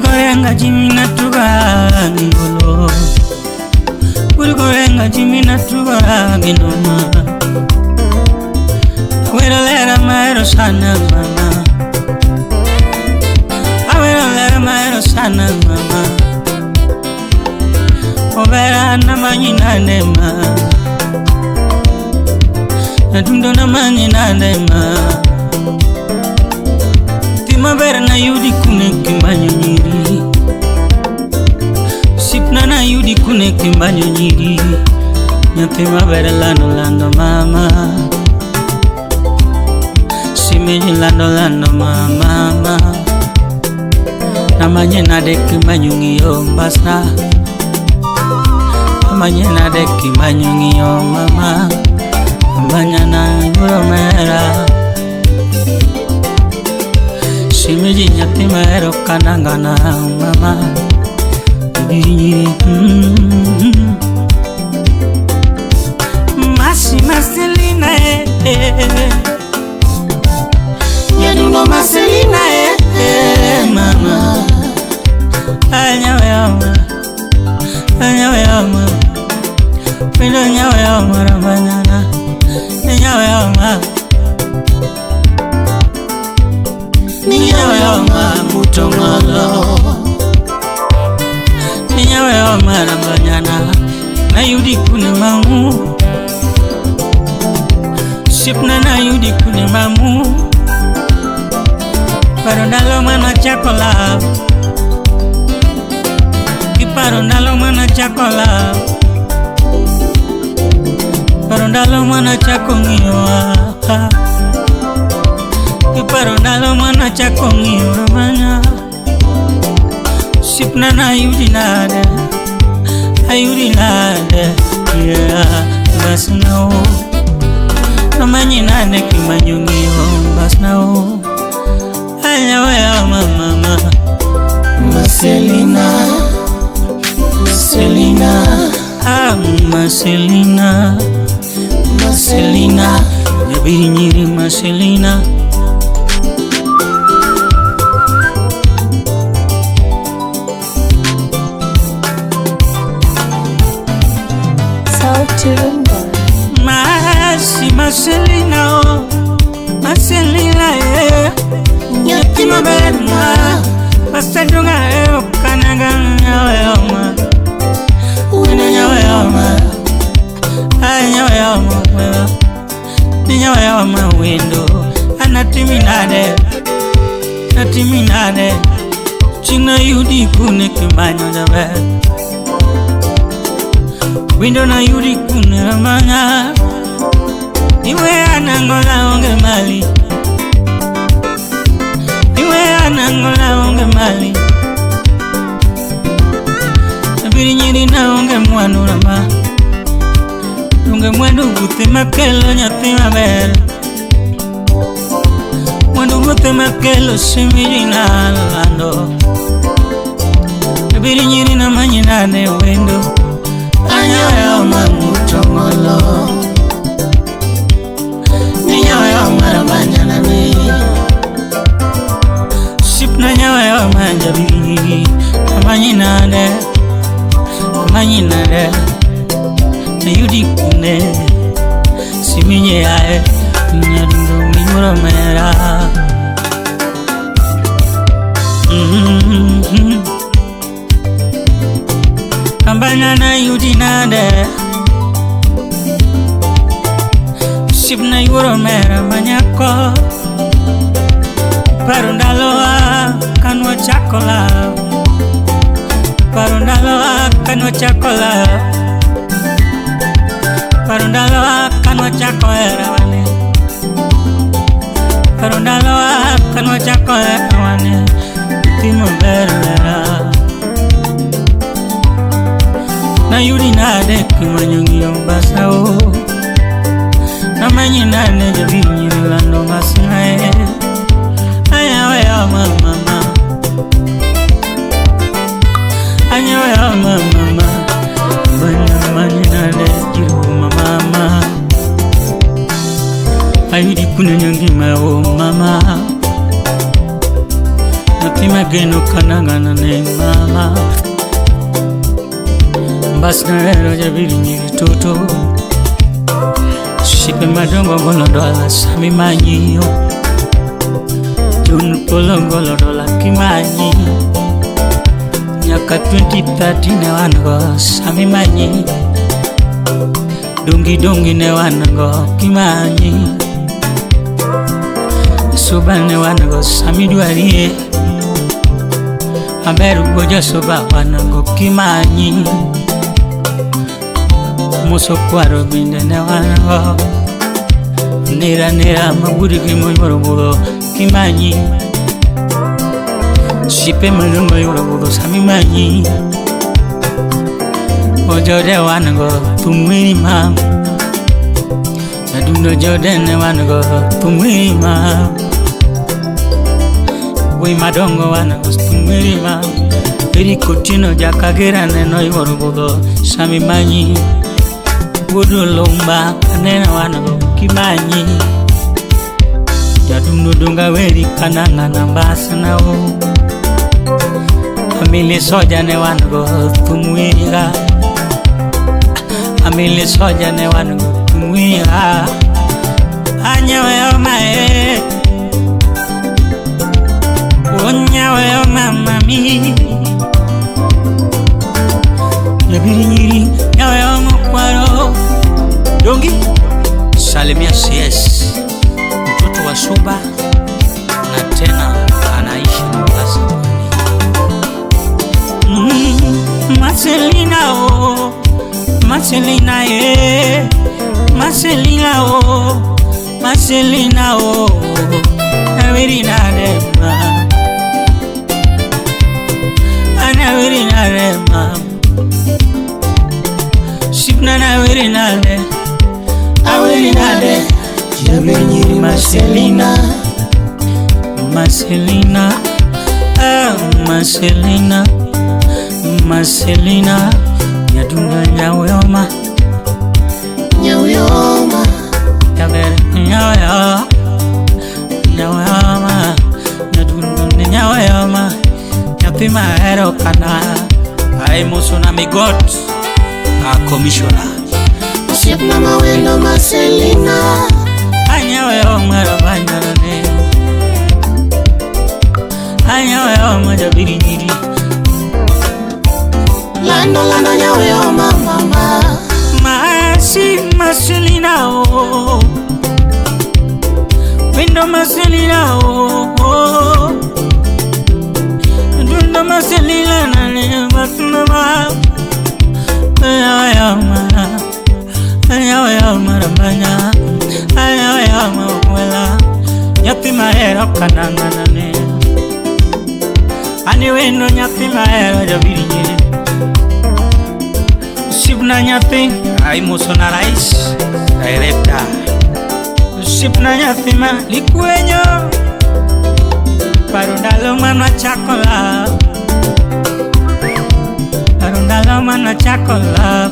Kurgorenga jimina tuga ngolo. Kurgorenga jimina tuga ginoma. Awero lera maero sana mama. Awero lera maero sana mama. Overa na manyina nema. Nadundo na manyina nema. Tima vera na yudi kune kimbanyo nyiri. Sipna na yudi kune kimbanyo nyiri. Nyatima vera lando mama. Simeji lando mama. Namanya na deki manyungiyo mbasna. Namanya na deki manyungiyo mama. Namanya na yuro mera. Simeji nyatima ero kanangana mama. Marcelina Yadulo Marcelina mama. Anyawe ama Pido nyawe ama Ramanyana Nyawe ama Nyawe ama Mutongolo Nyawe ama Ramanyana Na yudi kune mamu Sipna na yudi kune mamu Parondalo mana chakola Parondalo mana chakola Parondalo mana chakongiwa Parondalo mana chakongiwa manya Sipna na yudinade Ayudinade Yeah, basnao Namanyinane kimanyungiwa basnao Anyawe ama mama Marcelina Marcelina Jabiri nyiri Marcelina Marcelina oh Marcelina Nyatima berma Pasadunga kanaga nyawe oma Nyawe oma Nyawe oma Nyawe oma window Anatiminade China yudi kune kimbanyo jabe Window na yudi kune ramanya Iwe anangola onge mali Iwe anangola onge mali Nabiri nyiri na onge mwanu rama Onge mwendu guti makelo nyati mabere Mwendu guti makelo simiri na lando Nabiri nyiri na manyinane wendo Anyawe oma Mutongolo Nyawe oma Ramanyana me Sipna nyawe oma Jabiri Namanyinane Na yudi kune Siminye ae Nyadundo miyuro mera Kambana na yudi nade Sipna yuro mera manyako Parondaloa kanwa chakola Parondaloa kanwa chakola Parondaloa kanwa chakola wane Parondaloa kanwa chakola wane Timo berlera Na yudi nade kimanyungi yombasao Namanyinane jabinyi lando masinae Anyawe ama mama Anyawe ama mama Namanyinane jiru mama Ayudi kune nyangima o mama nyathi mageno kanangana ne mama. Mbas nahero jabiri nyiri toto, osiepe madongo golo dola sami manyiyo, Jun polo golo dola kimanyi. Nyaka 2013 ne wan go sami manyi, dongi ne wan go kimanyi, soba ne wan go sami dwarie, aberu goja soba wan go kimanyi, moso kwaro binde ne wan go, nera maguri kimoyoro budo kimanyi, osiepe madongo yoro budo sami manyi. Jode wan go tumwiri mam, nadundo jode ne wan go tumwiri mam, wei madongo wan go tumwiri mam. Eri kotino jakagera neno yoro budo sami manyi, budo lomba neno wan go kimanyi, jadundo dunga weri kananga nambasna o, amile soja ne wan go tumwiri ga, amile soja ne wan go tumwiri ga. Anyawe o mae, onyawe o mama mi, jabiri nyiri nyawe o mkwaro dongi. Salimia CS, mtoto wa soba na tena anaishi Mombasa. Marcelina o, Marcelina Marcelina o, Marcelina o, Navirina rema, Navirina rema, Sipna Navirina de, Navirina de, jabiri Marcelina, Marcelina, Marcelina, Marcelina, nyadunga nyaweyoma, nyaweyoma, nyaweyoma, nyaweyoma, nyadunga nyaweyoma, nyathi mahero kana, ai moso na migot, commissioner. Osiep mama wendo Marcelina, anyaweyoma rabanyarane, anyaweyoma jabiri nyiri. Lando nyawe o mama, Marcelina o, wendo Marcelina o, dundo Marcelina na ne batuma, anyaweyoma rabanya, anyaweyoma wela, nyathi mahero kanangana ne, ani wendo nyathi mahero jabiri nyiri. Sipna nyathi ai moso na rais director, sipna nyathi ma likwenyo paro ndalo mana chakola, paro ndalo mana chakola